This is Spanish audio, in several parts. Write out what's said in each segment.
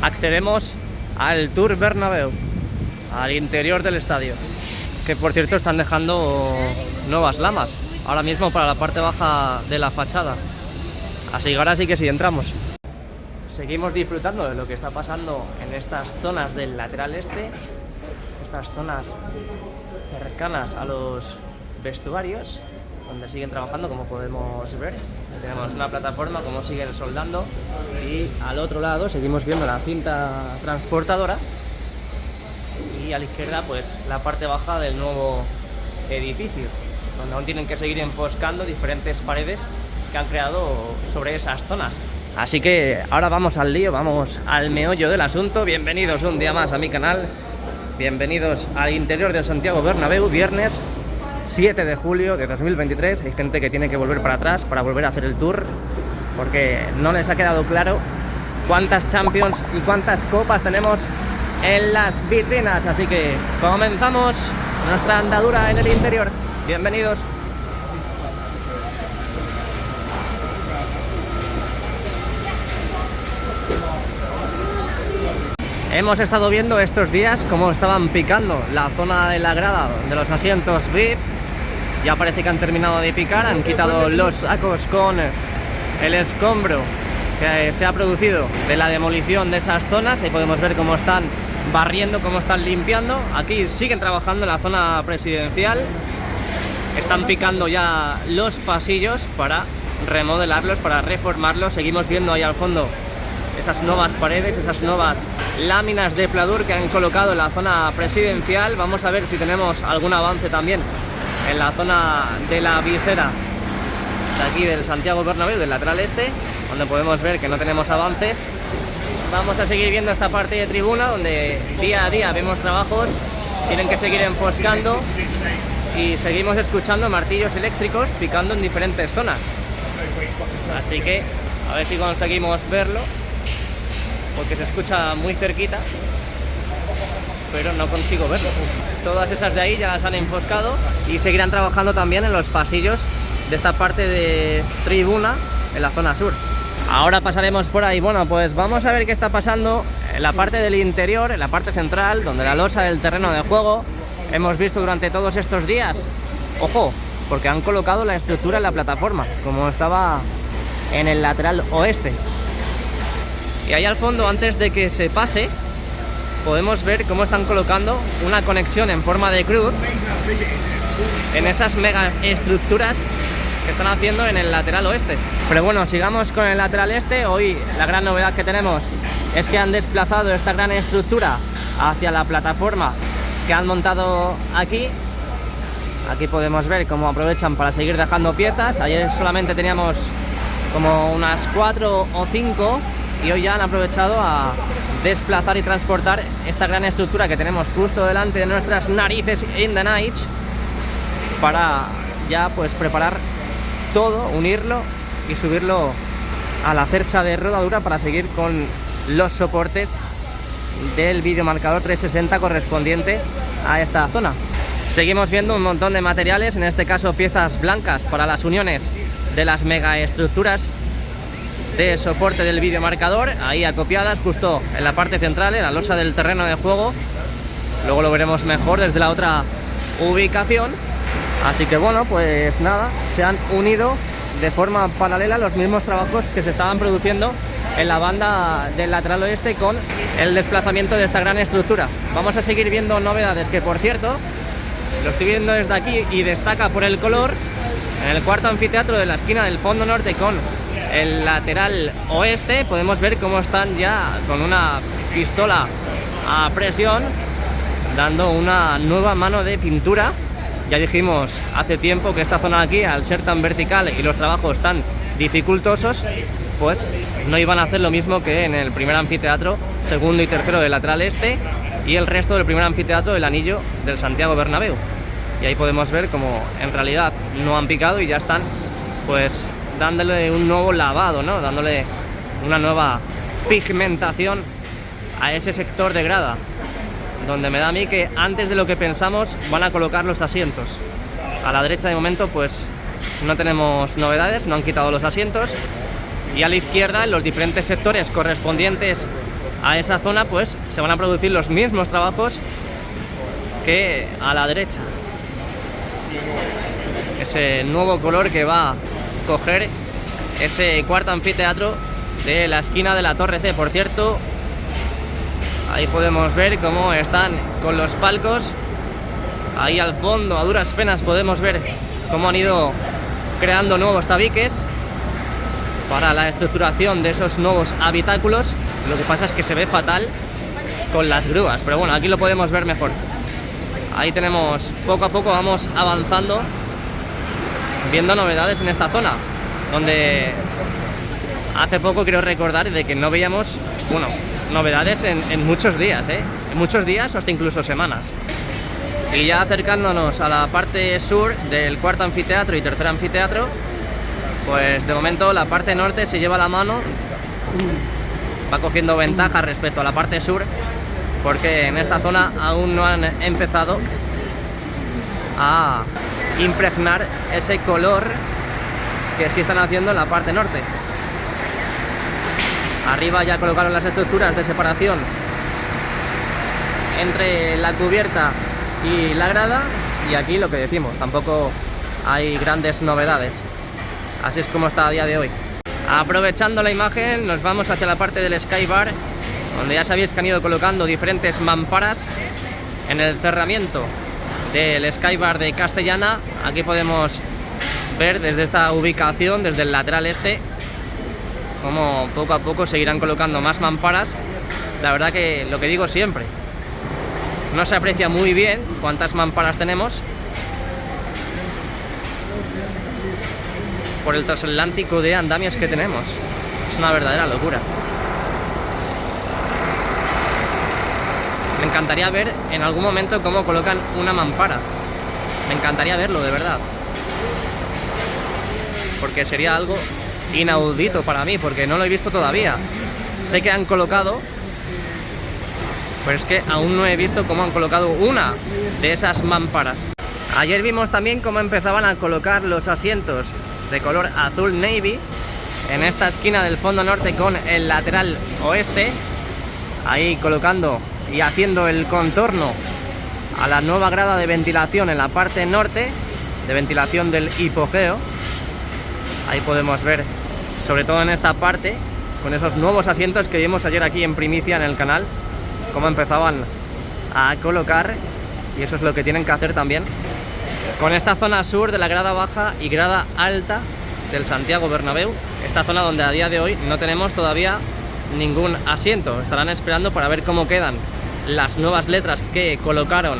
accedemos al Tour Bernabéu, al interior del estadio, que por cierto están dejando nuevas lamas ahora mismo para la parte baja de la fachada. Así que ahora sí que sí entramos. Seguimos disfrutando de lo que está pasando en estas zonas del lateral este, estas zonas cercanas a los vestuarios, donde siguen trabajando, como podemos ver. Tenemos una plataforma, como siguen soldando, y al otro lado seguimos viendo la cinta transportadora, y a la izquierda pues la parte baja del nuevo edificio, donde aún tienen que seguir enfoscando diferentes paredes que han creado sobre esas zonas. Así que ahora vamos al lío, vamos al meollo del asunto. Bienvenidos un día más a mi canal, bienvenidos al interior del Santiago Bernabéu, viernes 7 de julio de 2023. Hay gente que tiene que volver para atrás para volver a hacer el tour, porque no les ha quedado claro cuántas Champions y cuántas copas tenemos en las vitrinas. Así que comenzamos nuestra andadura en el interior. Bienvenidos. Hemos estado viendo estos días cómo estaban picando la zona de la grada de los asientos VIP. Ya parece que han terminado de picar, han quitado los sacos con el escombro que se ha producido de la demolición de esas zonas. Ahí podemos ver cómo están barriendo, cómo están limpiando. Aquí siguen trabajando en la zona presidencial. Están picando ya los pasillos para remodelarlos, para reformarlos. Seguimos viendo ahí al fondo esas nuevas paredes, esas nuevas láminas de pladur que han colocado en la zona presidencial. Vamos a ver si tenemos algún avance también en la zona de la visera de aquí del Santiago Bernabéu, del lateral este, donde podemos ver que no tenemos avances. Vamos a seguir viendo esta parte de tribuna, donde día a día vemos trabajos, tienen que seguir enfoscando, y seguimos escuchando martillos eléctricos picando en diferentes zonas. Así que a ver si conseguimos verlo, porque se escucha muy cerquita, pero no consigo verlo. Todas esas de ahí ya las han enfoscado y seguirán trabajando también en los pasillos de esta parte de tribuna en la zona sur. Ahora pasaremos por ahí. Bueno, pues vamos a ver qué está pasando en la parte del interior, en la parte central, donde la losa del terreno de juego hemos visto durante todos estos días. Ojo, porque han colocado la estructura en la plataforma, como estaba en el lateral oeste. Y ahí al fondo, antes de que se pase, podemos ver cómo están colocando una conexión en forma de cruz en esas mega estructuras que están haciendo en el lateral oeste. Pero bueno, sigamos con el lateral este. Hoy la gran novedad que tenemos es que han desplazado esta gran estructura hacia la plataforma que han montado aquí. Aquí podemos ver cómo aprovechan para seguir dejando piezas. Ayer solamente teníamos como unas 4 o 5, y hoy ya han aprovechado a desplazar y transportar esta gran estructura que tenemos justo delante de nuestras narices in the night, para ya pues preparar todo, unirlo y subirlo a la cercha de rodadura para seguir con los soportes del videomarcador 360 correspondiente a esta zona. Seguimos viendo un montón de materiales, en este caso piezas blancas para las uniones de las megaestructuras de soporte del videomarcador, ahí acopiadas justo en la parte central, en la losa del terreno de juego. Luego lo veremos mejor desde la otra ubicación. Así que bueno, pues nada, se han unido de forma paralela los mismos trabajos que se estaban produciendo en la banda del lateral oeste con el desplazamiento de esta gran estructura. Vamos a seguir viendo novedades, que por cierto, lo estoy viendo desde aquí y destaca por el color. En el cuarto anfiteatro de la esquina del fondo norte con el lateral oeste podemos ver cómo están ya con una pistola a presión dando una nueva mano de pintura. Ya dijimos hace tiempo que esta zona de aquí, al ser tan vertical y los trabajos tan dificultosos, pues no iban a hacer lo mismo que en el primer anfiteatro, segundo y tercero del lateral este, y el resto del primer anfiteatro del anillo del Santiago Bernabéu. Y ahí podemos ver cómo en realidad no han picado y ya están pues dándole un nuevo lavado, ¿no? Dándole una nueva pigmentación a ese sector de grada, donde me da a mí que antes de lo que pensamos van a colocar los asientos. A la derecha de momento pues no tenemos novedades, no han quitado los asientos, y a la izquierda en los diferentes sectores correspondientes a esa zona, pues se van a producir los mismos trabajos que a la derecha. Ese nuevo color que va a coger ese cuarto anfiteatro de la esquina de la Torre C. Por cierto, ahí podemos ver cómo están con los palcos. Ahí al fondo, a duras penas, podemos ver cómo han ido creando nuevos tabiques para la estructuración de esos nuevos habitáculos. Lo que pasa es que se ve fatal con las grúas, pero bueno, aquí lo podemos ver mejor. Ahí tenemos, poco a poco vamos avanzando, viendo novedades en esta zona, donde hace poco quiero recordar de que no veíamos, bueno, novedades en muchos días, en muchos días o hasta incluso semanas. Y ya acercándonos a la parte sur del cuarto anfiteatro y tercer anfiteatro, pues de momento la parte norte se lleva la mano, va cogiendo ventaja respecto a la parte sur, porque en esta zona aún no han empezado a impregnar ese color que sí están haciendo en la parte norte. Arriba ya colocaron las estructuras de separación entre la cubierta y la grada, y aquí lo que decimos, tampoco hay grandes novedades. Así es como está a día de hoy. Aprovechando la imagen, nos vamos hacia la parte del Sky Bar, donde ya sabéis que han ido colocando diferentes mamparas en el cerramiento del Sky Bar de Castellana. Aquí podemos ver desde esta ubicación, desde el lateral este, como poco a poco seguirán colocando más mamparas. La verdad que lo que digo siempre, no se aprecia muy bien cuántas mamparas tenemos por el transatlántico de andamios que tenemos. Es una verdadera locura. Me encantaría ver en algún momento cómo colocan una mampara. Me encantaría verlo, de verdad. Porque sería algo inaudito para mí, porque no lo he visto todavía. Sé que han colocado, pero es que aún no he visto cómo han colocado una de esas mamparas. Ayer vimos también cómo empezaban a colocar los asientos de color azul navy en esta esquina del fondo norte con el lateral oeste, ahí colocando y haciendo el contorno a la nueva grada de ventilación en la parte norte, de ventilación del hipogeo. Ahí podemos ver, sobre todo en esta parte, con esos nuevos asientos que vimos ayer aquí en primicia en el canal, cómo empezaban a colocar, y eso es lo que tienen que hacer también con esta zona sur de la grada baja y grada alta del Santiago Bernabéu, esta zona donde a día de hoy no tenemos todavía ningún asiento. Estarán esperando para ver cómo quedan las nuevas letras que colocaron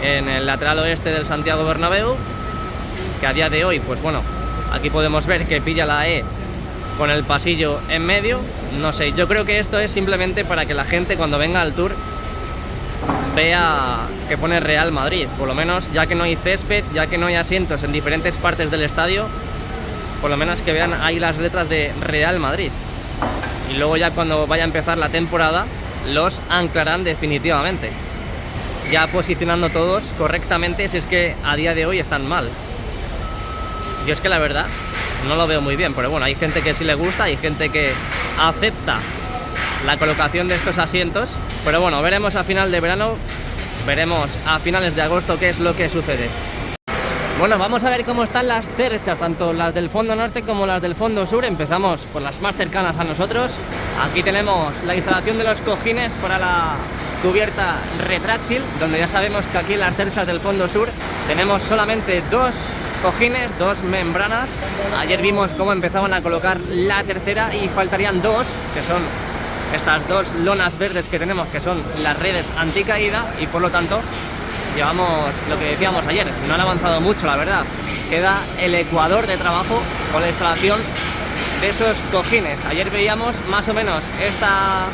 en el lateral oeste del Santiago Bernabéu, que a día de hoy, pues bueno, aquí podemos ver que pilla la E con el pasillo en medio. No sé, yo creo que esto es simplemente para que la gente cuando venga al tour vea que pone Real Madrid, por lo menos, ya que no hay césped, ya que no hay asientos en diferentes partes del estadio, por lo menos que vean ahí las letras de Real Madrid. Y luego ya cuando vaya a empezar la temporada los anclarán definitivamente, ya posicionando todos correctamente, si es que a día de hoy están mal. Yo es que la verdad no lo veo muy bien, pero bueno, hay gente que sí le gusta, hay gente que acepta la colocación de estos asientos, pero bueno, veremos a final de verano, veremos a finales de agosto qué es lo que sucede. Bueno, vamos a ver cómo están las cerchas, tanto las del fondo norte como las del fondo sur. Empezamos por las más cercanas a nosotros. Aquí tenemos la instalación de los cojines para la cubierta retráctil, donde ya sabemos que aquí en las cerchas del fondo sur tenemos solamente dos cojines, dos membranas. Ayer vimos cómo empezaban a colocar la tercera y faltarían dos, que son estas dos lonas verdes que tenemos, que son las redes anticaída, y por lo tanto llevamos lo que decíamos ayer, no han avanzado mucho, la verdad. Queda el ecuador de trabajo con la instalación de esos cojines. Ayer veíamos más o menos esta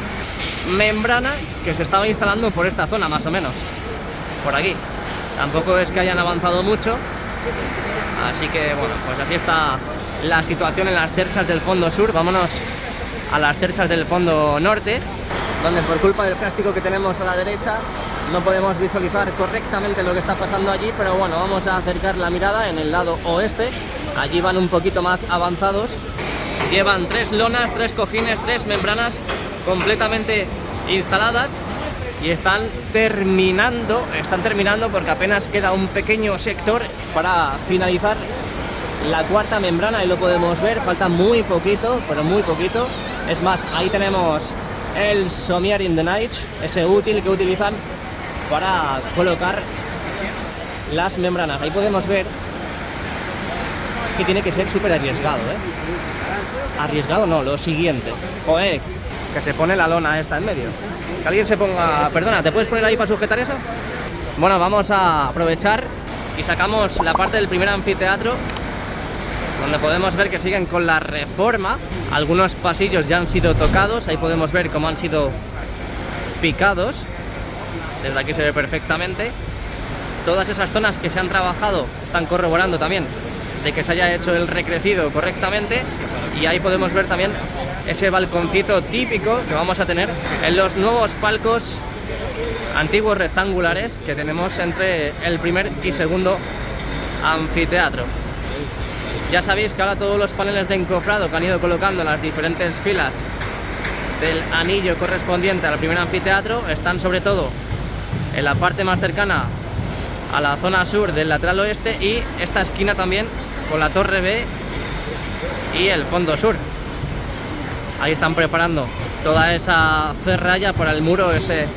membrana que se estaba instalando por esta zona, más o menos por aquí. Tampoco es que hayan avanzado mucho, así que bueno, pues así está la situación en las cerchas del fondo sur. Vámonos a las cerchas del fondo norte, donde por culpa del plástico que tenemos a la derecha no podemos visualizar correctamente lo que está pasando allí, pero bueno, vamos a acercar la mirada en el lado oeste. Allí van un poquito más avanzados llevan 3 lonas, 3 cojines, 3 membranas completamente instaladas y están terminando porque apenas queda un pequeño sector para finalizar la cuarta membrana. Ahí lo podemos ver, falta muy poquito, pero muy poquito. Es más, ahí tenemos el Somier in the Night, ese útil que utilizan para colocar las membranas. Ahí podemos ver, es que tiene que ser súper arriesgado, arriesgado no, lo siguiente, joder, que se pone la lona esta en medio. Que alguien se ponga, perdona, ¿te puedes poner ahí para sujetar eso? Bueno, vamos a aprovechar y sacamos la parte del primer anfiteatro, donde podemos ver que siguen con la reforma. Algunos pasillos ya han sido tocados, ahí podemos ver cómo han sido picados. Desde aquí se ve perfectamente. Todas esas zonas que se han trabajado están corroborando también de que se haya hecho el recrecido correctamente. Y ahí podemos ver también ese balconcito típico que vamos a tener en los nuevos palcos antiguos rectangulares que tenemos entre el primer y segundo anfiteatro. Ya sabéis que ahora todos los paneles de encofrado que han ido colocando en las diferentes filas del anillo correspondiente al primer anfiteatro están sobre todo en la parte más cercana a la zona sur del lateral oeste y esta esquina también con la torre B y el fondo sur. Ahí están preparando toda esa ferralla para el muro, ese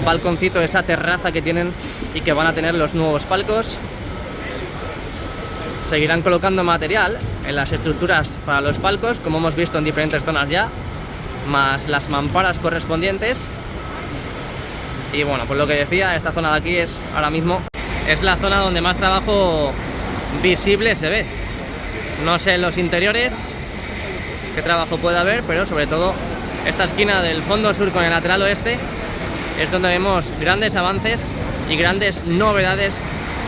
balconcito, esa terraza que tienen y que van a tener los nuevos palcos. Seguirán colocando material en las estructuras para los palcos, como hemos visto en diferentes zonas ya, más las mamparas correspondientes. Y bueno, pues lo que decía, esta zona de aquí es ahora mismo es la zona donde más trabajo visible se ve. No sé en los interiores qué trabajo puede haber, pero sobre todo esta esquina del fondo sur con el lateral oeste es donde vemos grandes avances y grandes novedades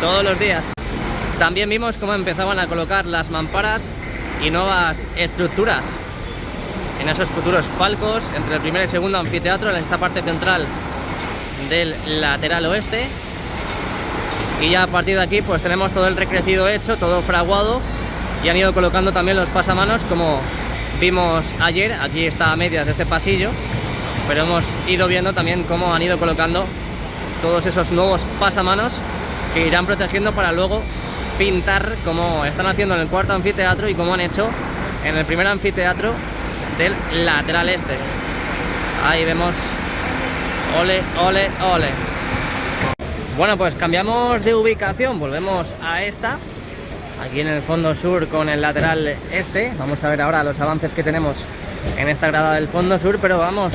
todos los días. También vimos cómo empezaban a colocar las mamparas y nuevas estructuras en esos futuros palcos entre el primer y segundo anfiteatro, en esta parte central del lateral oeste. Y ya a partir de aquí pues tenemos todo el recrecido hecho, todo fraguado, y han ido colocando también los pasamanos como vimos ayer. Aquí está a medias de este pasillo, pero hemos ido viendo también cómo han ido colocando todos esos nuevos pasamanos que irán protegiendo para luego pintar como están haciendo en el cuarto anfiteatro y como han hecho en el primer anfiteatro del lateral este. Ahí vemos, ole, ole, ole. Bueno, pues cambiamos de ubicación, volvemos a esta, aquí en el fondo sur con el lateral este. Vamos a ver ahora los avances que tenemos en esta grada del fondo sur, pero vamos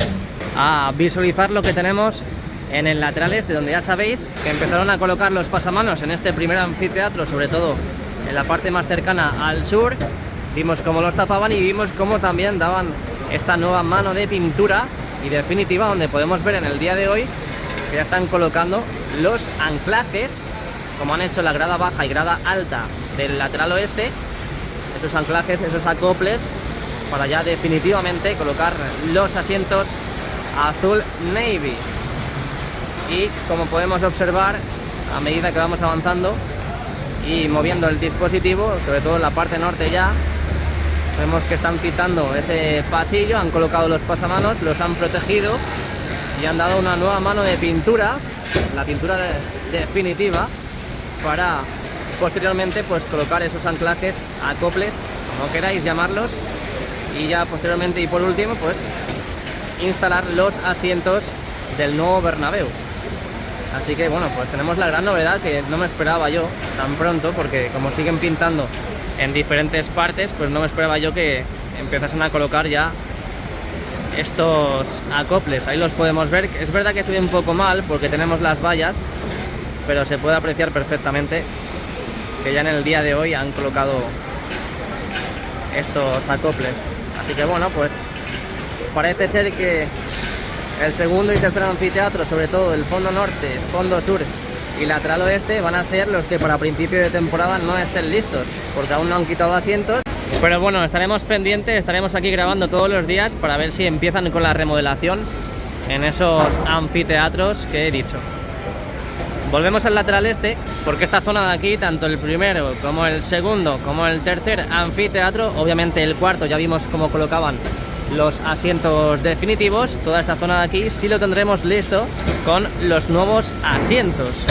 a visualizar lo que tenemos en el lateral este, donde ya sabéis que empezaron a colocar los pasamanos en este primer anfiteatro, sobre todo en la parte más cercana al sur. Vimos cómo los tapaban y vimos cómo también daban esta nueva mano de pintura y definitiva, donde podemos ver en el día de hoy que ya están colocando los anclajes, como han hecho en la grada baja y grada alta del lateral oeste, esos anclajes, esos acoples, para ya definitivamente colocar los asientos azul navy. Y como podemos observar, a medida que vamos avanzando y moviendo el dispositivo, sobre todo en la parte norte ya, vemos que están quitando ese pasillo, han colocado los pasamanos, los han protegido y han dado una nueva mano de pintura, la pintura definitiva, para posteriormente pues colocar esos anclajes, acoples, como queráis llamarlos, y ya posteriormente y por último pues instalar los asientos del nuevo Bernabéu. Así que bueno, pues tenemos la gran novedad que no me esperaba yo tan pronto, porque como siguen pintando en diferentes partes, pues no me esperaba yo que empezasen a colocar ya estos acoples. Ahí los podemos ver. Es verdad que se ve un poco mal porque tenemos las vallas, pero se puede apreciar perfectamente que ya en el día de hoy han colocado estos acoples. Así que bueno, pues parece ser que el segundo y tercer anfiteatro, sobre todo el fondo norte, fondo sur y lateral oeste, van a ser los que para principio de temporada no estén listos, porque aún no han quitado asientos. Pero bueno, estaremos pendientes, estaremos aquí grabando todos los días para ver si empiezan con la remodelación en esos anfiteatros que he dicho. Volvemos al lateral este, porque esta zona de aquí, tanto el primero como el segundo como el tercer anfiteatro, obviamente el cuarto ya vimos cómo colocaban los asientos definitivos. Toda esta zona de aquí sí lo tendremos listo con los nuevos asientos,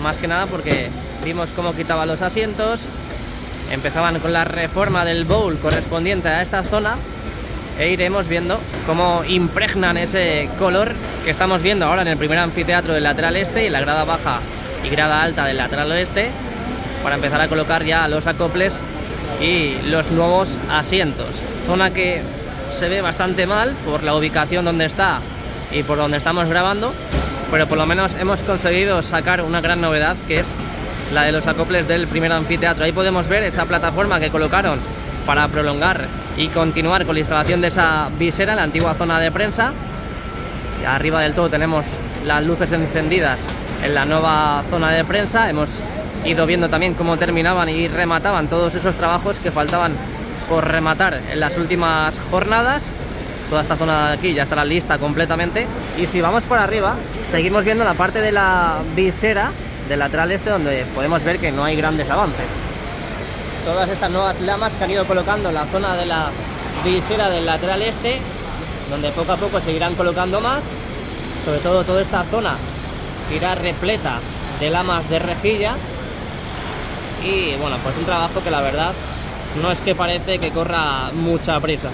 más que nada porque vimos cómo quitaban los asientos, empezaban con la reforma del bowl correspondiente a esta zona e iremos viendo cómo impregnan ese color que estamos viendo ahora en el primer anfiteatro del lateral este y la grada baja y grada alta del lateral oeste, para empezar a colocar ya los acoples y los nuevos asientos. Zona que se ve bastante mal por la ubicación donde está y por donde estamos grabando, pero por lo menos hemos conseguido sacar una gran novedad, que es la de los acoples del primer anfiteatro. Ahí podemos ver esa plataforma que colocaron para prolongar y continuar con la instalación de esa visera, la antigua zona de prensa. Y arriba del todo tenemos las luces encendidas en la nueva zona de prensa. Hemos ido viendo también cómo terminaban y remataban todos esos trabajos que faltaban por rematar en las últimas jornadas. Toda esta zona de aquí ya estará lista completamente. Y si vamos por arriba, seguimos viendo la parte de la visera del lateral este, donde podemos ver que no hay grandes avances. Todas estas nuevas lamas que han ido colocando en la zona de la visera del lateral este, donde poco a poco seguirán colocando más. Sobre todo toda esta zona irá repleta de lamas de rejilla. Y bueno, pues un trabajo que la verdad no es que parece que corra mucha prisa,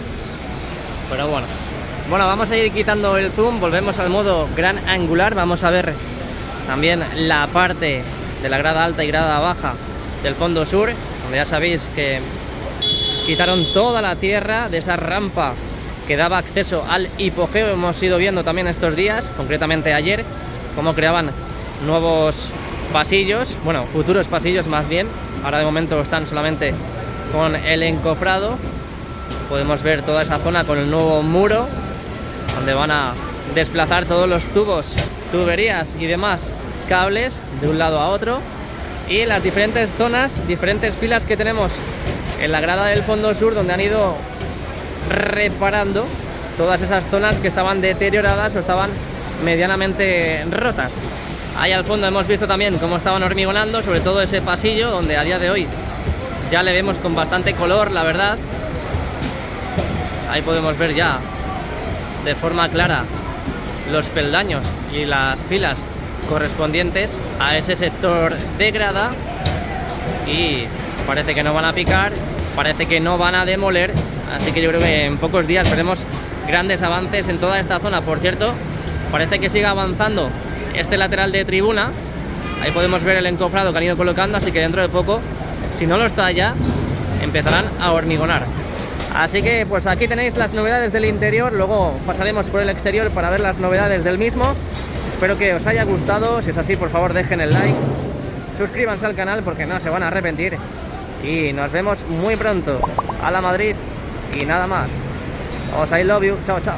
pero bueno. Bueno, vamos a ir quitando el zoom, volvemos al modo gran angular. Vamos a ver también la parte de la grada alta y grada baja del fondo sur, donde ya sabéis que quitaron toda la tierra de esa rampa que daba acceso al hipogeo. Hemos ido viendo también estos días, concretamente ayer, cómo creaban nuevos pasillos, bueno, futuros pasillos más bien. Ahora de momento están solamente con el encofrado. Podemos ver toda esa zona con el nuevo muro, donde van a desplazar todos los tubos, tuberías y demás cables de un lado a otro. Y las diferentes zonas, diferentes filas que tenemos en la grada del fondo sur, donde han ido reparando todas esas zonas que estaban deterioradas o estaban medianamente rotas. Ahí al fondo hemos visto también cómo estaban hormigonando, sobre todo ese pasillo, donde a día de hoy ya le vemos con bastante color, la verdad. Ahí podemos ver ya de forma clara los peldaños y las filas correspondientes a ese sector de grada, y parece que no van a picar, parece que no van a demoler, así que yo creo que en pocos días veremos grandes avances en toda esta zona. Por cierto, parece que sigue avanzando este lateral de tribuna. Ahí podemos ver el encofrado que han ido colocando, así que dentro de poco, si no lo está ya, empezarán a hormigonar. Así que pues aquí tenéis las novedades del interior. Luego pasaremos por el exterior para ver las novedades del mismo. Espero que os haya gustado. Si es así, por favor dejen el like, suscríbanse al canal porque no se van a arrepentir, y nos vemos muy pronto. A la Madrid y nada más. Os I love you. Chao, chao.